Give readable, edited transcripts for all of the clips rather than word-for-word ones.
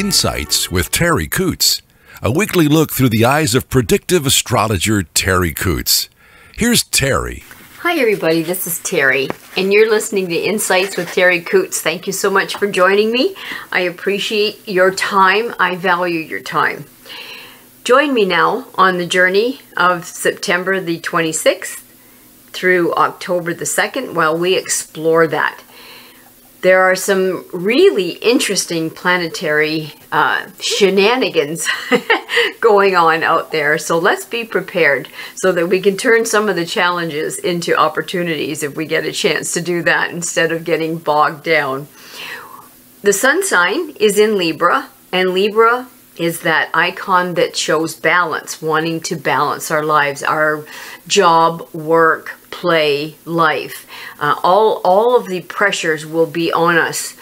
Insights with Terri Coots, a weekly look through the eyes of predictive astrologer Terri Coots. Here's Terri. Hi everybody, this is Terri, and you're listening to Insights with Terri Coots. Thank you so much for joining me. I appreciate your time. I value your time. Join me now on the journey of September the 26th through October the 2nd while we explore that. There are some really interesting planetary shenanigans going on out there. So let's be prepared so that we can turn some of the challenges into opportunities if we get a chance to do that instead of getting bogged down. The sun sign is in Libra, and Libra is that icon that shows balance, wanting to balance our lives, our job, work, play, life. All of the pressures will be on us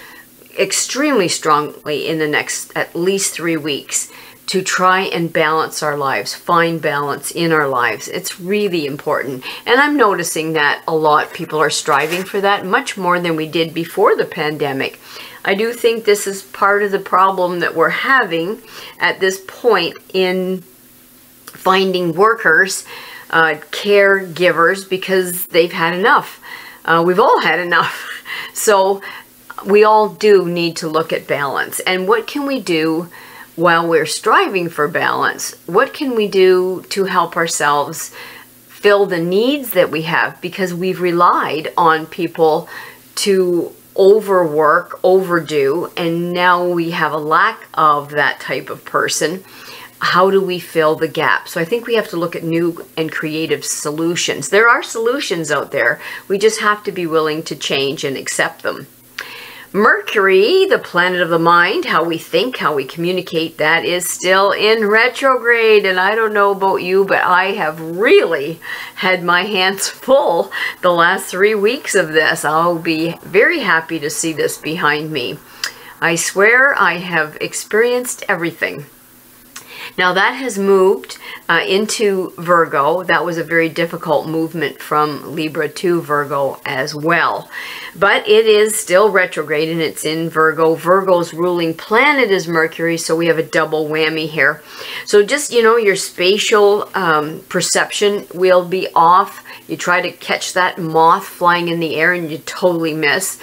extremely strongly in the next at least 3 weeks to try and balance our lives, find balance in our lives. It's really important. And I'm noticing that a lot people are striving for that much more than we did before the pandemic. I do think this is part of the problem that we're having at this point in finding workers, caregivers, because they've had enough. We've all had enough. So we all do need to look at balance. And what can we do while we're striving for balance? What can we do to help ourselves fill the needs that we have? Because we've relied on people to overwork, overdo, and now we have a lack of that type of person. How do we fill the gap? So I think we have to look at new and creative solutions. There are solutions out there. We just have to be willing to change and accept them. Mercury, the planet of the mind, how we think, how we communicate, that is still in retrograde. And I don't know about you, but I have really had my hands full the last 3 weeks of this. I'll be very happy to see this behind me. I swear I have experienced everything. Now that has moved into Virgo. That was a very difficult movement from Libra to Virgo as well. But it is still retrograde and it's in Virgo. Virgo's ruling planet is Mercury, so we have a double whammy here. So just, you know, your spatial perception will be off. You try to catch that moth flying in the air and you totally miss.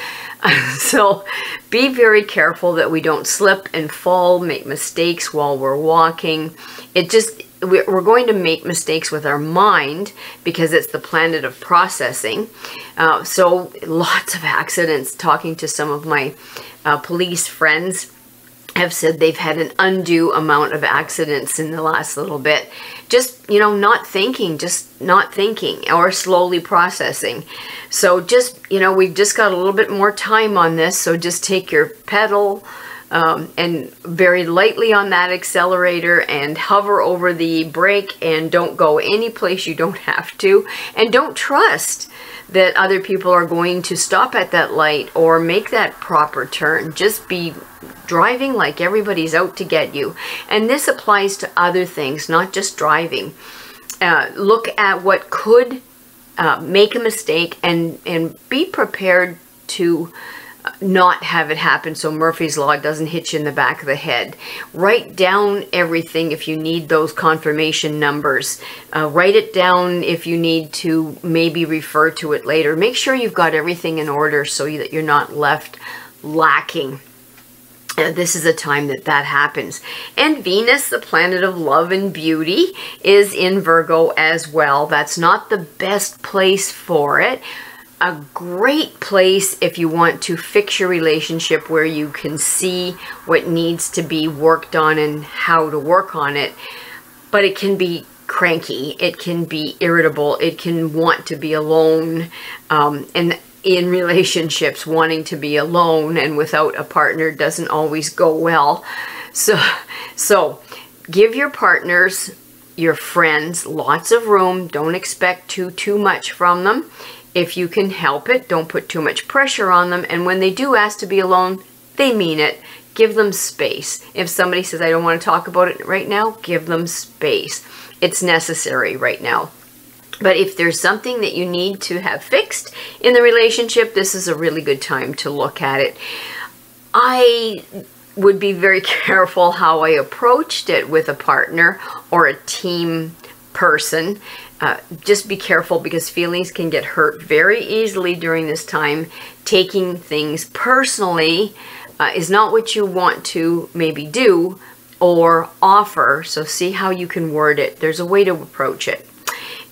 So be very careful that we don't slip and fall, make mistakes while we're walking. We're going to make mistakes with our mind because it's the planet of processing. So lots of accidents. Talking to some of my police friends have said they've had an undue amount of accidents in the last little bit. Just, you know, not thinking or slowly processing. So just, you know, we've just got a little bit more time on this. So just take your pedal and very lightly on that accelerator and hover over the brake and don't go any place you don't have to. And don't trust that other people are going to stop at that light or make that proper turn. Just be driving like everybody's out to get you. And this applies to other things, not just driving. Look at what could make a mistake and be prepared to not have it happen so Murphy's Law doesn't hit you in the back of the head. Write down everything if you need those confirmation numbers. Write it down if you need to maybe refer to it later. Make sure you've got everything in order so that you're not left lacking. This is a time that happens. And Venus, the planet of love and beauty, is in Virgo as well. That's not the best place for it. A great place if you want to fix your relationship where you can see what needs to be worked on and how to work on it. But it can be cranky. It can be irritable. It can want to be alone. And in relationships, wanting to be alone and without a partner doesn't always go well. So give your partners, your friends, lots of room. Don't expect too much from them. If you can help it, don't put too much pressure on them. And when they do ask to be alone, they mean it. Give them space. If somebody says, I don't want to talk about it right now, give them space. It's necessary right now. But if there's something that you need to have fixed in the relationship, this is a really good time to look at it. I would be very careful how I approached it with a partner or a team person. Just be careful, because feelings can get hurt very easily during this time. Taking things personally is not what you want to maybe do or offer. So see how you can word it. There's a way to approach it.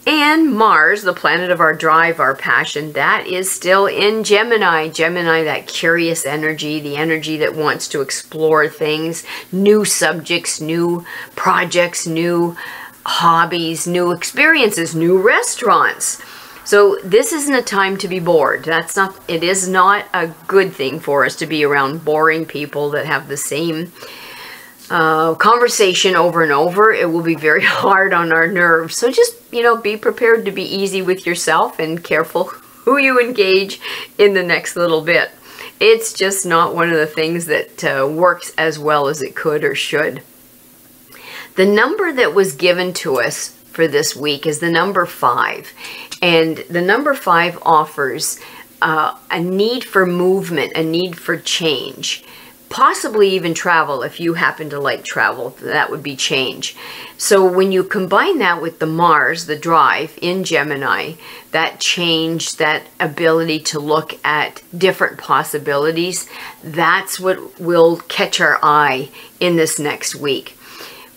And Mars, the planet of our drive, our passion, that is still in Gemini. Gemini, that curious energy, the energy that wants to explore things, new subjects, new projects, new hobbies, new experiences, new restaurants. So this isn't a time to be bored. It is not a good thing for us to be around boring people that have the same conversation over and over. It will be very hard on our nerves. So just, be prepared to be easy with yourself and careful who you engage in the next little bit. It's just not one of the things that works as well as it could or should. The number that was given to us for this week is the number 5. And the number 5 offers a need for movement, a need for change. Possibly even travel. If you happen to like travel, that would be change. So when you combine that with the Mars, the drive in Gemini, that change, that ability to look at different possibilities, that's what will catch our eye in this next week.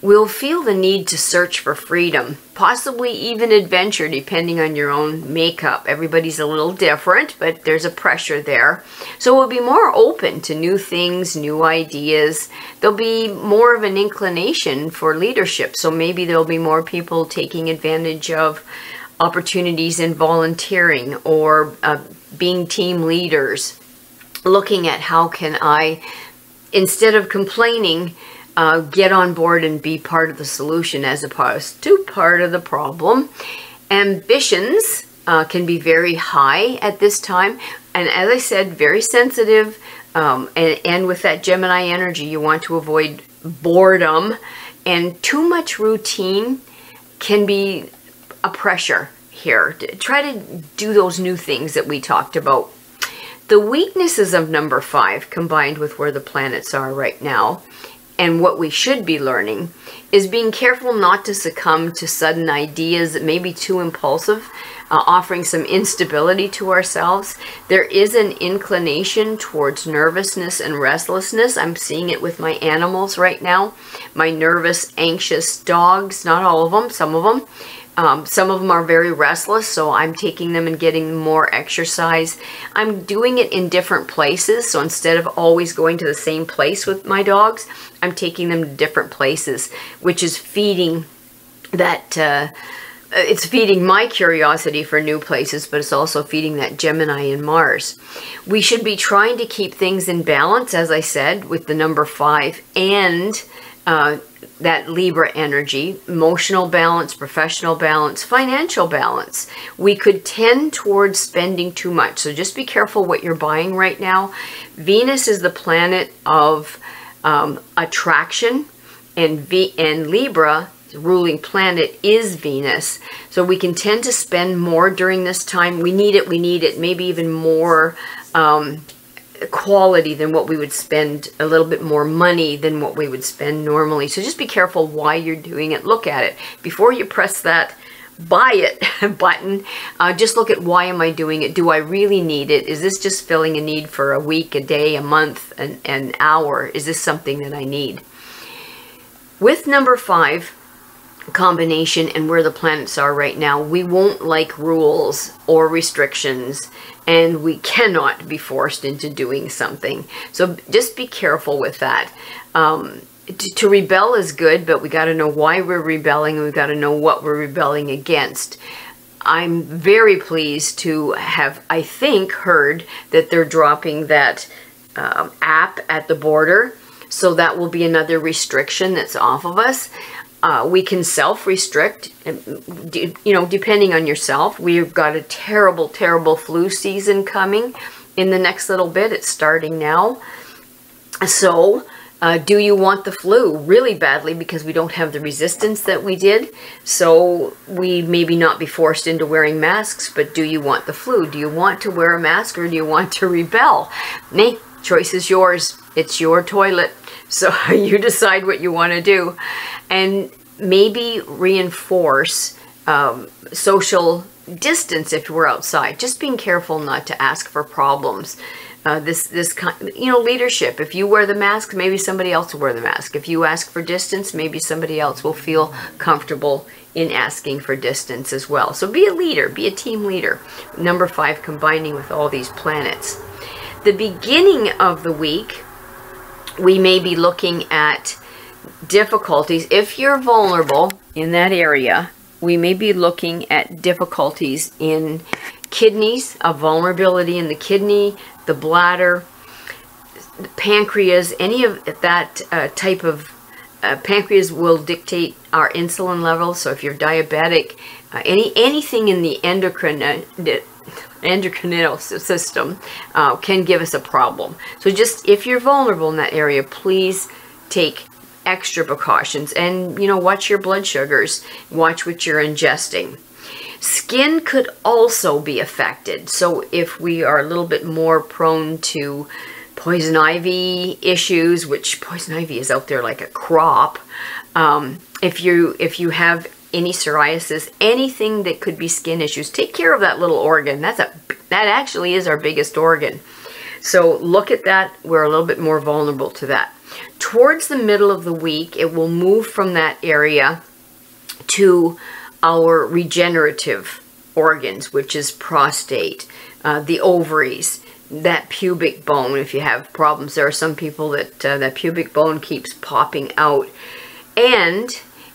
We'll feel the need to search for freedom, possibly even adventure, depending on your own makeup. Everybody's a little different, but there's a pressure there. So we'll be more open to new things, new ideas. There'll be more of an inclination for leadership. So maybe there'll be more people taking advantage of opportunities in volunteering or being team leaders, looking at how can I, instead of complaining, get on board and be part of the solution as opposed to part of the problem. Ambitions can be very high at this time. And as I said, very sensitive. And with that Gemini energy, you want to avoid boredom. And too much routine can be a pressure here. Try to do those new things that we talked about. The weaknesses of number 5, combined with where the planets are right now, and what we should be learning, is being careful not to succumb to sudden ideas that may be too impulsive, offering some instability to ourselves. There is an inclination towards nervousness and restlessness. I'm seeing it with my animals right now. My nervous, anxious dogs, not all of them, some of them. Some of them are very restless, so I'm taking them and getting more exercise. I'm doing it in different places, so instead of always going to the same place with my dogs, I'm taking them to different places, which is feeding that, it's feeding my curiosity for new places, but it's also feeding that Gemini and Mars. We should be trying to keep things in balance, as I said, with the number 5 and that Libra energy, emotional balance, professional balance, financial balance. We could tend towards spending too much. So just be careful what you're buying right now. Venus is the planet of attraction, and Libra, the ruling planet, is Venus. So we can tend to spend more during this time. We need it, maybe even more quality than what we would spend, a little bit more money than what we would spend normally. So just be careful why you're doing it. Look at it before you press that buy it button. Just look at, why am I doing it? Do I really need it? Is this just filling a need for a week, a day, a month, an hour? Is this something that I need? With number 5 combination and where the planets are right now, we won't like rules or restrictions, and we cannot be forced into doing something. So just be careful with that. To rebel is good, but we got to know why we're rebelling, and we got to know what we're rebelling against. I'm very pleased to have, I think, heard that they're dropping that app at the border. So that will be another restriction that's off of us. We can self-restrict, depending on yourself. We've got a terrible, terrible flu season coming in the next little bit. It's starting now. So do you want the flu really badly because we don't have the resistance that we did? So we maybe not be forced into wearing masks, but do you want the flu? Do you want to wear a mask, or do you want to rebel? Choice is yours. It's your toilet. So you decide what you want to do, and maybe reinforce social distance if we're outside. Just being careful not to ask for problems. This kind, leadership. If you wear the mask, maybe somebody else will wear the mask. If you ask for distance, maybe somebody else will feel comfortable in asking for distance as well. So be a leader, be a team leader. Number 5, combining with all these planets. The beginning of the week, we may be looking at difficulties. If you're vulnerable in that area, we may be looking at difficulties in kidneys, a vulnerability in the kidney, the bladder, the pancreas, any of that type of pancreas will dictate our insulin levels. So if you're diabetic, anything in the endocrinal system can give us a problem. So just if you're vulnerable in that area, please take extra precautions, and watch your blood sugars, watch what you're ingesting. Skin could also be affected. So if we are a little bit more prone to poison ivy issues, which poison ivy is out there like a crop, if you have any psoriasis, anything that could be skin issues, take care of that little organ. That actually is our biggest organ. So look at that. We're a little bit more vulnerable to that. Towards the middle of the week, it will move from that area to our regenerative organs, which is prostate, the ovaries, that pubic bone. If you have problems, there are some people that that pubic bone keeps popping out. And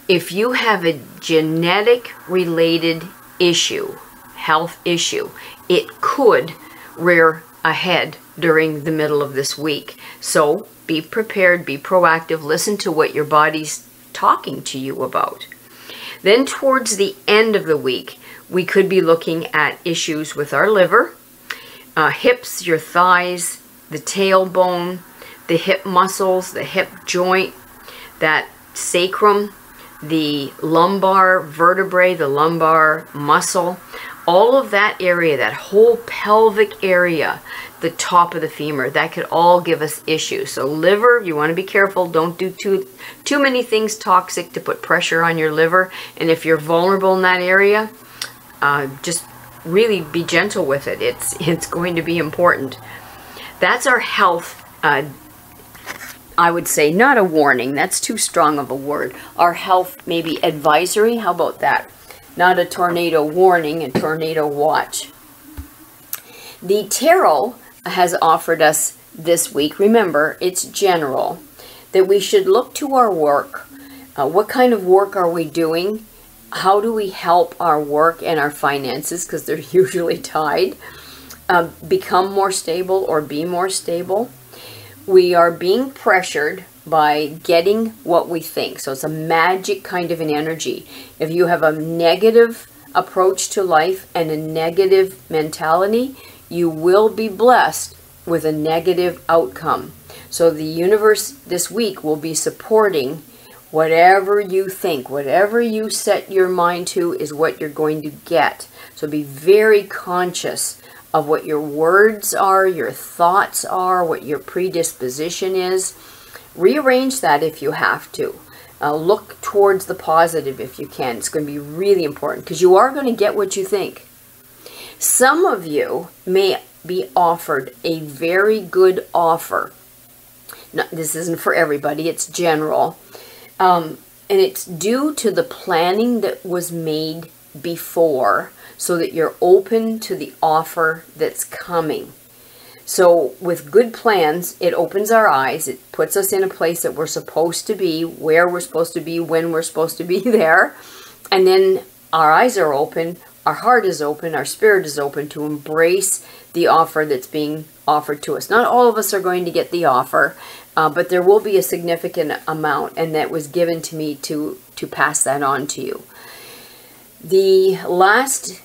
if you have a genetic related issue, health issue, it could rear ahead during the middle of this week. So be prepared, be proactive, listen to what your body's talking to you about. Then towards the end of the week, we could be looking at issues with our liver, hips, your thighs, the tailbone, the hip muscles, the hip joint, that sacrum, the lumbar vertebrae, the lumbar muscle, all of that area, that whole pelvic area, the top of the femur, that could all give us issues. So liver, you want to be careful. Don't do too many things toxic to put pressure on your liver. And if you're vulnerable in that area, just really be gentle with it. It's going to be important. That's our health. I would say not a warning. That's too strong of a word. Our health maybe advisory. How about that? Not a tornado warning, a tornado watch. The tarot has offered us this week, remember, it's general, that we should look to our work. What kind of work are we doing? How do we help our work and our finances, because they're usually tied, become more stable or be more stable? We are being pressured by getting what we think. So it's a magic kind of an energy. If you have a negative approach to life and a negative mentality, you will be blessed with a negative outcome. So the universe this week will be supporting whatever you think, whatever you set your mind to is what you're going to get. So be very conscious of what your words are, your thoughts are, what your predisposition is. Rearrange that if you have to. Look towards the positive if you can. It's going to be really important because you are going to get what you think. Some of you may be offered a very good offer. Now, this isn't for everybody, it's general. And it's due to the planning that was made before, so that you're open to the offer that's coming. So with good plans, it opens our eyes. It puts us in a place that we're supposed to be, where we're supposed to be, when we're supposed to be there. And then our eyes are open, our heart is open, our spirit is open to embrace the offer that's being offered to us. Not all of us are going to get the offer, but there will be a significant amount, and that was given to me to pass that on to you. The last,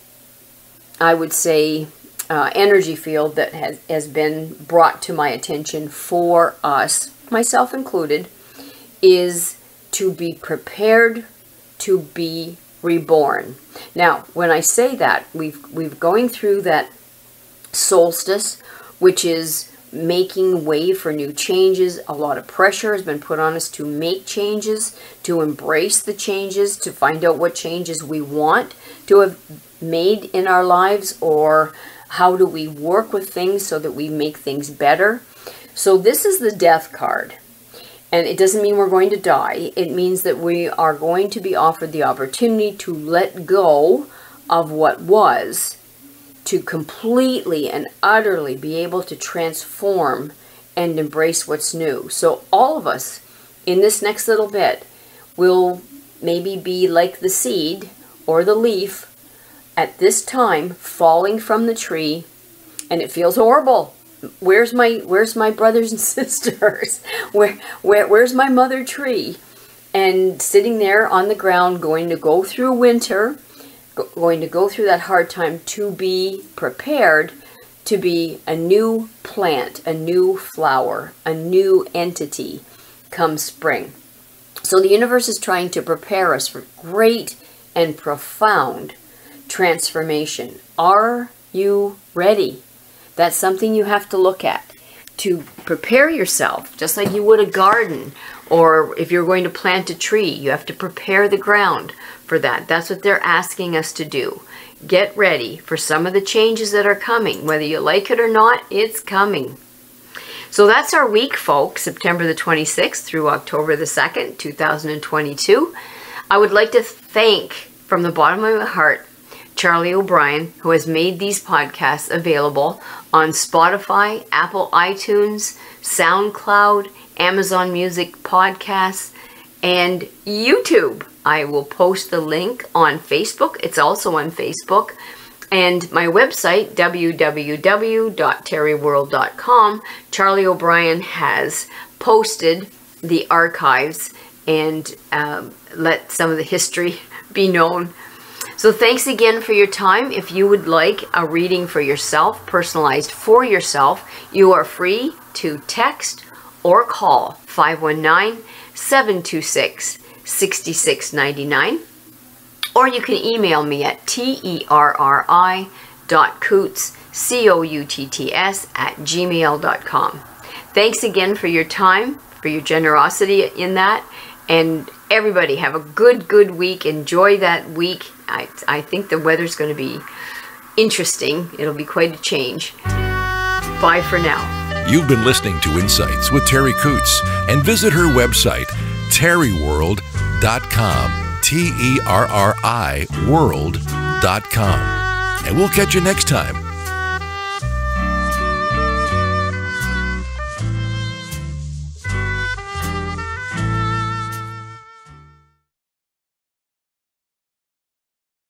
I would say, energy field that has been brought to my attention for us, myself included, is to be prepared to be reborn. Now, when I say that, we've going through that solstice, which is making way for new changes. A lot of pressure has been put on us to make changes, to embrace the changes, to find out what changes we want to have made in our lives, or how do we work with things so that we make things better. So this is the Death card. And it doesn't mean we're going to die. It means that we are going to be offered the opportunity to let go of what was, to completely and utterly be able to transform and embrace what's new. So all of us in this next little bit will maybe be like the seed or the leaf at this time falling from the tree, and it feels horrible. Where's my brothers and sisters? Where's my mother tree? And sitting there on the ground, going to go through winter, going to go through that hard time to be prepared to be a new plant, a new flower, a new entity come spring. So the universe is trying to prepare us for great and profound transformation. Are you ready? That's something you have to look at to prepare yourself, just like you would a garden, or if you're going to plant a tree, you have to prepare the ground for that. That's what they're asking us to do. Get ready for some of the changes that are coming. Whether you like it or not, it's coming. So that's our week, folks, September the 26th through October the 2nd, 2022. I would like to thank, from the bottom of my heart, Charlie O'Brien, who has made these podcasts available on Spotify, Apple iTunes, SoundCloud, Amazon Music Podcasts, and YouTube. I will post the link on Facebook. It's also on Facebook. And my website, www.terriworld.com, Charlie O'Brien has posted the archives and let some of the history be known. So thanks again for your time. If you would like a reading for yourself, personalized for yourself, you are free to text or call 519-726-6699. Or you can email me at terri.coutts@gmail.com. Thanks again for your time, for your generosity in that. And everybody have a good week. Enjoy that week. I think the weather's going to be interesting. It'll be quite a change. Bye for now. You've been listening to Insights with Terri Coutts, and visit her website, terriworld.com, TERRI world.com. And we'll catch you next time